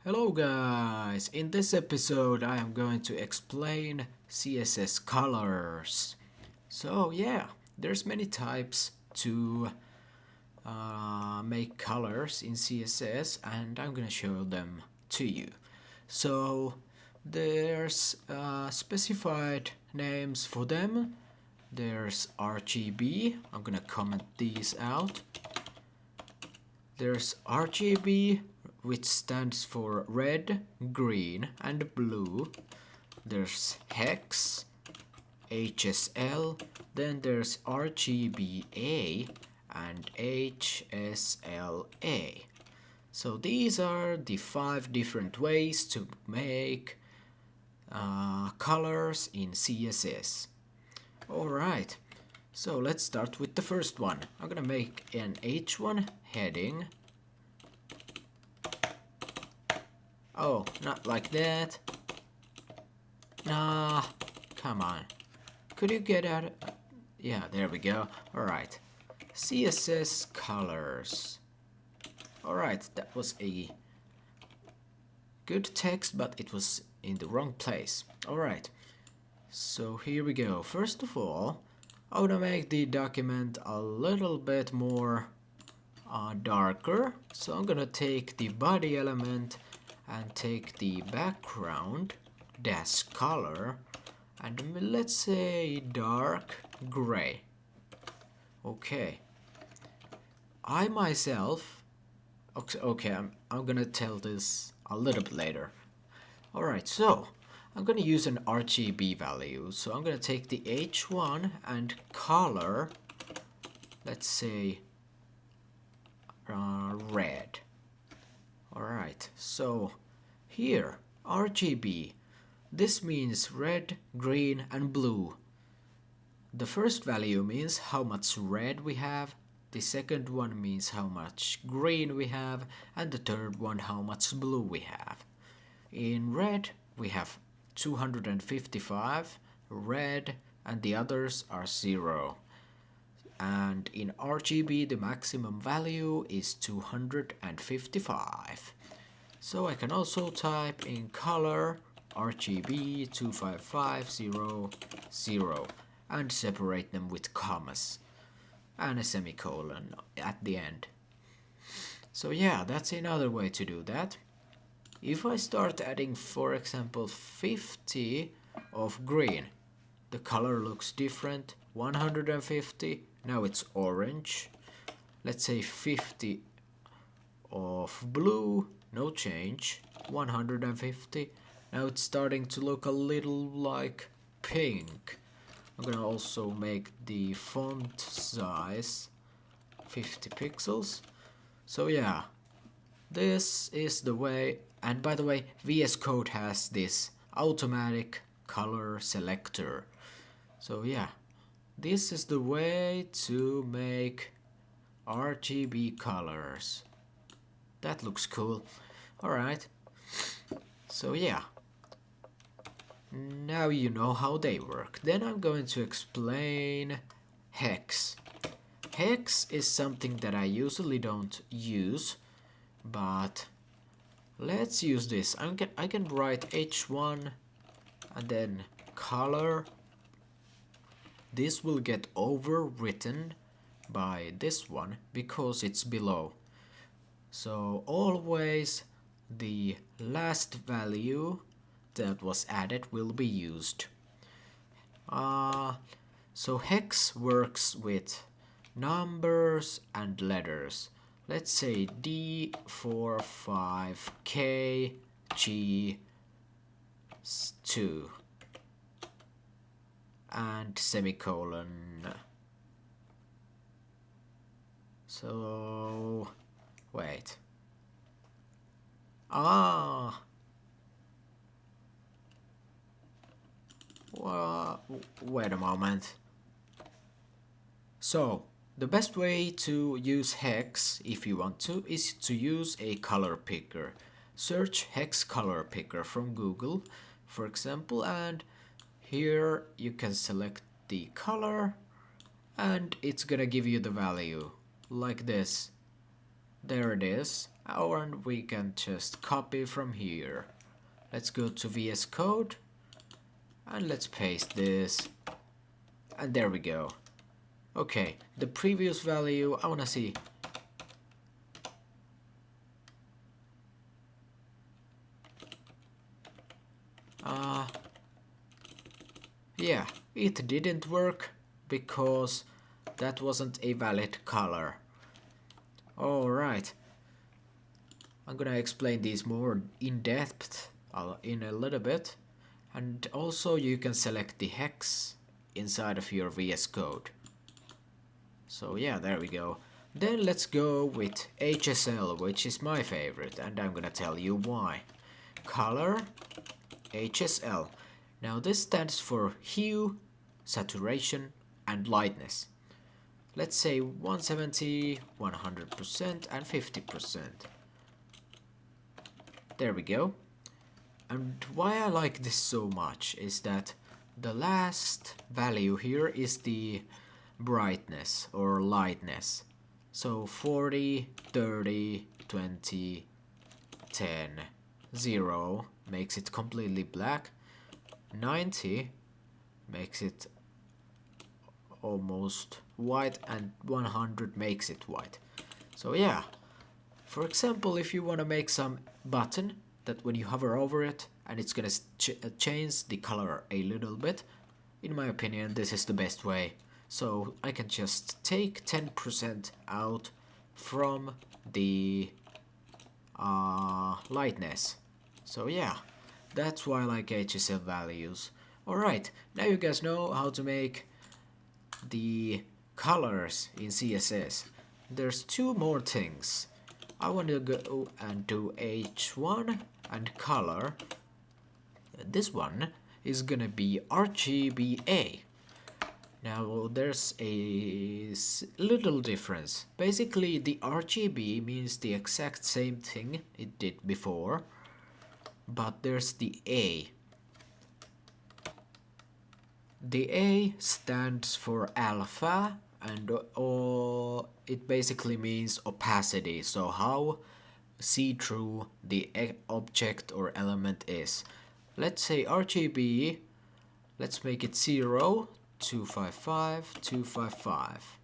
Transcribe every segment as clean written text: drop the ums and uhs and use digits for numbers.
Hello guys, in this episode I am going to explain CSS Colors. So yeah, there's many types to make colors in CSS and I'm gonna show them to you. So there's specified names for them. There's RGB, I'm gonna comment these out. There's RGB, which stands for red, green, and blue. There's hex, HSL, then there's RGBA and HSLA. So these are the 5 different ways to make colors in CSS. Alright, so let's start with the first one. I'm gonna make an H1 heading. Oh, not like that. Nah, come on. Could you get out? Yeah, there we go. Alright. CSS Colors. Alright, that was a good text, but it was in the wrong place. Alright. So here we go. First of all, I want to make the document a little bit more darker. So I'm gonna take the body element and take the background dash color and let's say dark gray. Okay. I myself, okay, I'm gonna tell this a little bit later. Alright, so I'm gonna use an RGB value. So I'm gonna take the H1 and color, let's say red. Alright, so here, RGB, this means red, green and blue. The first value means how much red we have, the second one means how much green we have, and the third one how much blue we have. In red we have 255 red and the others are 0. And in RGB the maximum value is 255. So I can also type in color RGB 25500 and separate them with commas and a semicolon at the end. So yeah, that's another way to do that. If I start adding, for example, 50 of green, the color looks different. 150, now it's orange. Let's say 50 of blue, no change. 150, now it's starting to look a little like pink. I'm gonna also make the font size 50 pixels. So yeah, this is the way. And by the way, VS Code has this automatic color selector. So yeah, this is the way to make RGB colors. That looks cool. Alright, so yeah, now you know how they work. Then I'm going to explain hex. Hex is something that I usually don't use, but let's use this. I can write H1 and then color. This will get overwritten by this one because it's below. So always the last value that was added will be used. So hex works with numbers and letters. Let's say D45KG2 and semicolon. So wait. Wait a moment. So the best way to use hex, if you want to, is to use a color picker. Search hex color picker from Google, for example, and here you can select the color and it's gonna give you the value like this. There it is. and we can just copy from here. Let's go to VS Code and let's paste this, and there we go. Okay, the previous value, I wanna see. Yeah, it didn't work because that wasn't a valid color. Alright, I'm gonna explain these more in depth in a little bit. And also you can select the hex inside of your VS Code. So yeah, there we go. Then let's go with HSL, which is my favorite, and I'm gonna tell you why. Color HSL. Now this stands for hue, saturation, and lightness. Let's say 170, 100%, and 50%. There we go. And why I like this so much is that the last value here is the brightness or lightness. So 40, 30, 20, 10, 0 makes it completely black. 90 makes it almost white, and 100 makes it white. So yeah, for example, if you want to make some button that when you hover over it and it's gonna change the color a little bit, in my opinion this is the best way. So I can just take 10% out from the lightness. So yeah, that's why I like HSL values. Alright, now you guys know how to make the colors in CSS. There's two more things. I want to go and do H1 and color. This one is gonna be RGBA. Now there's a little difference. Basically the RGB means the exact same thing it did before, but there's the A. The A stands for alpha, and it basically means opacity, so how see-through the object or element is. Let's say RGB, let's make it 0, 255, 255.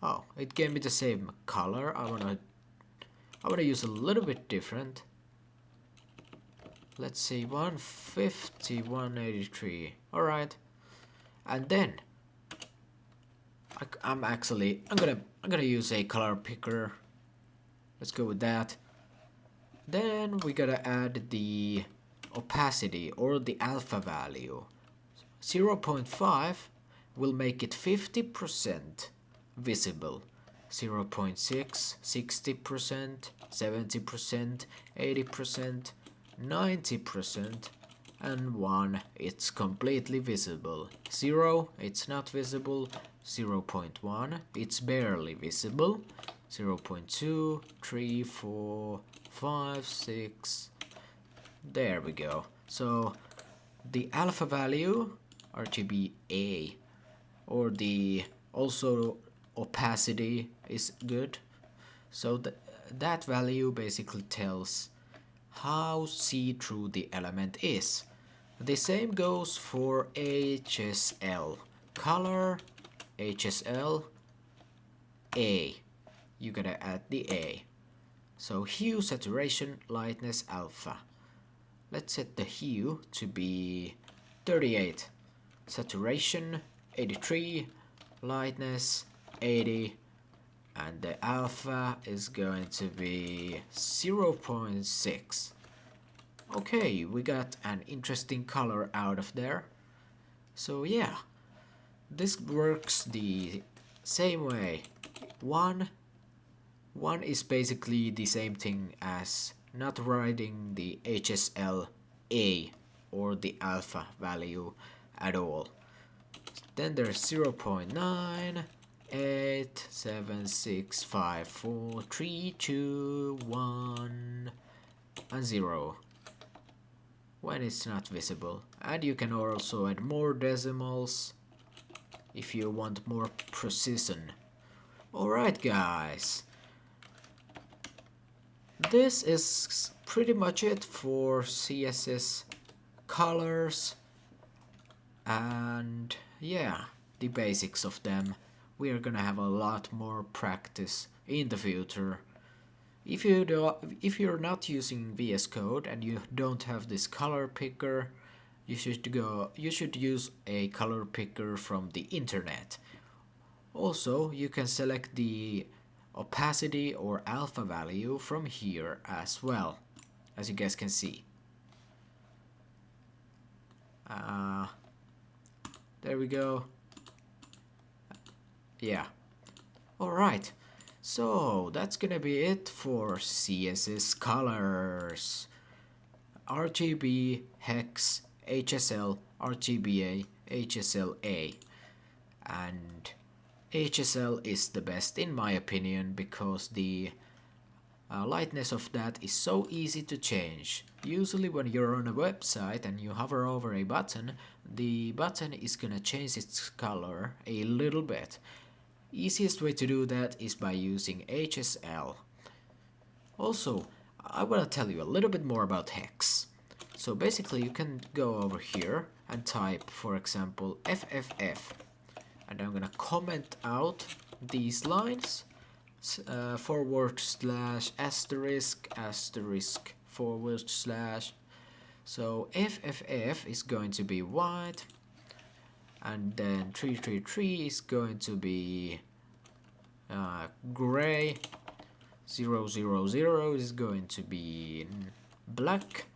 Oh, it gave me the same color. I wanna use a little bit different. Let's say 150, 183. Alright. And then I'm gonna use a color picker. Let's go with that. Then we gotta add the opacity or the alpha value. 0.5 will make it 50% visible. 0.6, 60%, 70%, 80%, 90%, and 1 it's completely visible. 0 it's not visible. 0.1 it's barely visible. 0.2, 3, 4, 5, 6. There we go. So the alpha value, RGBA, or the also opacity is good. So that value basically tells how see-through the element is. The same goes for HSL. Color, HSL, A. You gotta add the A. So hue, saturation, lightness, alpha. Let's set the hue to be 38. Saturation, 83. Lightness, 80. And the alpha is going to be 0.6. Okay, we got an interesting color out of there. So yeah, this works the same way. One is basically the same thing as not writing the HSL A or the alpha value at all. Then there's 0.9, 8, 7, 6, 5, 4, 3, 2, 1, and 0 when it's not visible. And you can also add more decimals if you want more precision. Alright guys, this is pretty much it for CSS Colors, and yeah, the basics of them. We are gonna have a lot more practice in the future. If you're not using VS Code and you don't have this color picker, you should use a color picker from the internet. Also, you can select the opacity or alpha value from here as well, as you guys can see. Uh, there we go. Yeah. Alright. So that's gonna be it for CSS Colors. RGB, Hex, HSL, RGBA, HSLA. And HSL is the best in my opinion because the lightness of that is so easy to change. Usually when you're on a website and you hover over a button, the button is gonna change its color a little bit. Easiest way to do that is by using HSL. Also, I want to tell you a little bit more about Hex. So basically you can go over here and type, for example, FFF. And I'm gonna comment out these lines, forward slash asterisk asterisk forward slash. So FFF is going to be white, and then 333 is going to be gray, 000 is going to be black,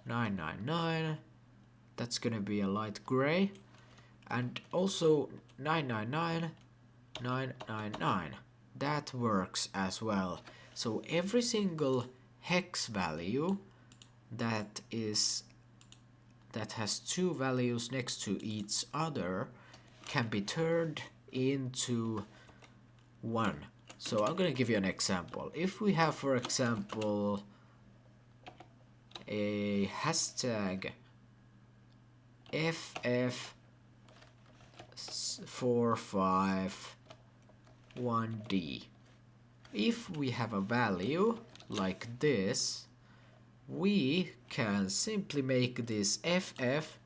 999, that's gonna be a light gray, and also 999, 999, that works as well. So every single hex value that has two values next to each other can be turned into one. So I'm gonna give you an example. If we have, for example, a hashtag FF451D, if we have a value like this, we can simply make this FF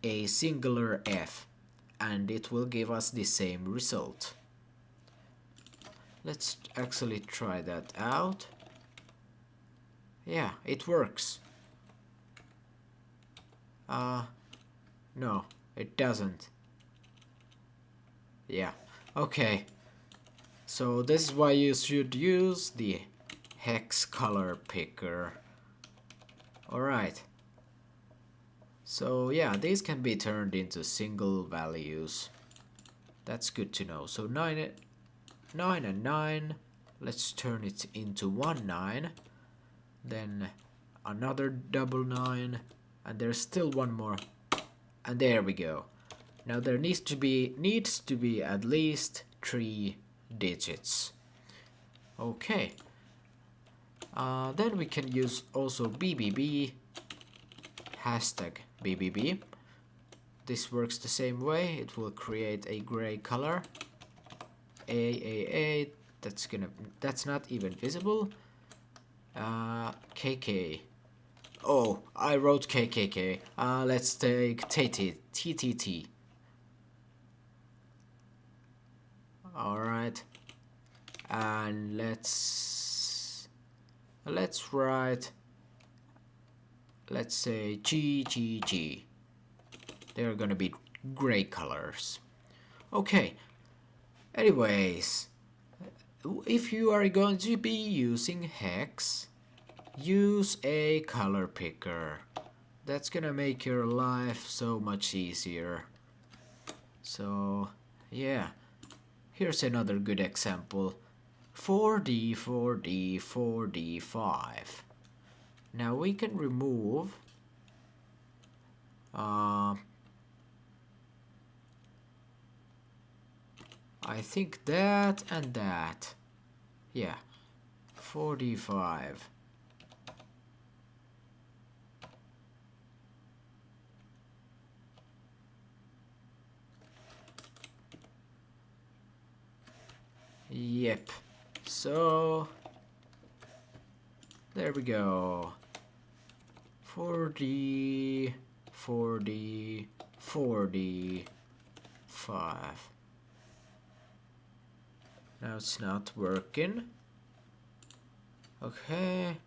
a singular F, and it will give us the same result. Let's actually try that out. Yeah, it works. No, it doesn't. Yeah, okay. So this is why you should use the hex color picker. Alright. So yeah, these can be turned into single values. That's good to know. So 9 and 9. Let's turn it into 1 9. Then another double 9. And there's still one more. And there we go. Now there needs to be at least 3 digits. Okay. Then we can use also BBB, hashtag BBB. This works the same way. It will create a gray color. AAA, that's not even visible. KK. Oh, I wrote KKK. Let's take TTT. Alright. And let's write, let's say GGG. They're gonna be gray colors. Okay. Anyways, if you are going to be using hex, use a color picker. That's gonna make your life so much easier. So yeah, here's another good example. 4D, 4D, 4D5. Now we can remove I think that and that. Yeah, 45. Yep. So There we go. 4D, 4D, 4D, 5. Now it's not working. Okay.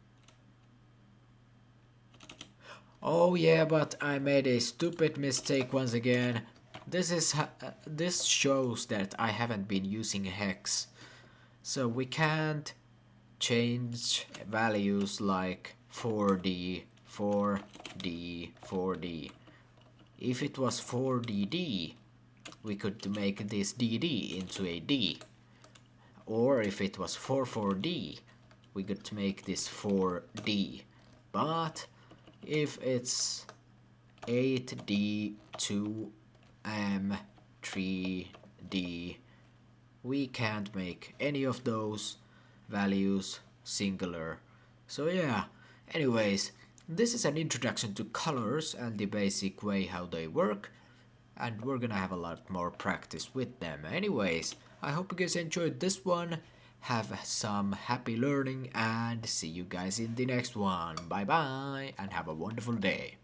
Oh yeah, but I made a stupid mistake once again. This shows that I haven't been using hex. So we can't change values like 4D, 4D, 4D. If it was 4DD, we could make this DD into a D. Or if it was 44D, we could make this 4D. But if it's 8D, 2M, 3D, we can't make any of those values singular. So yeah, anyways, this is an introduction to colors and the basic way how they work, and we're gonna have a lot more practice with them. Anyways, I hope you guys enjoyed this one. Have some happy learning and see you guys in the next one. Bye bye and have a wonderful day.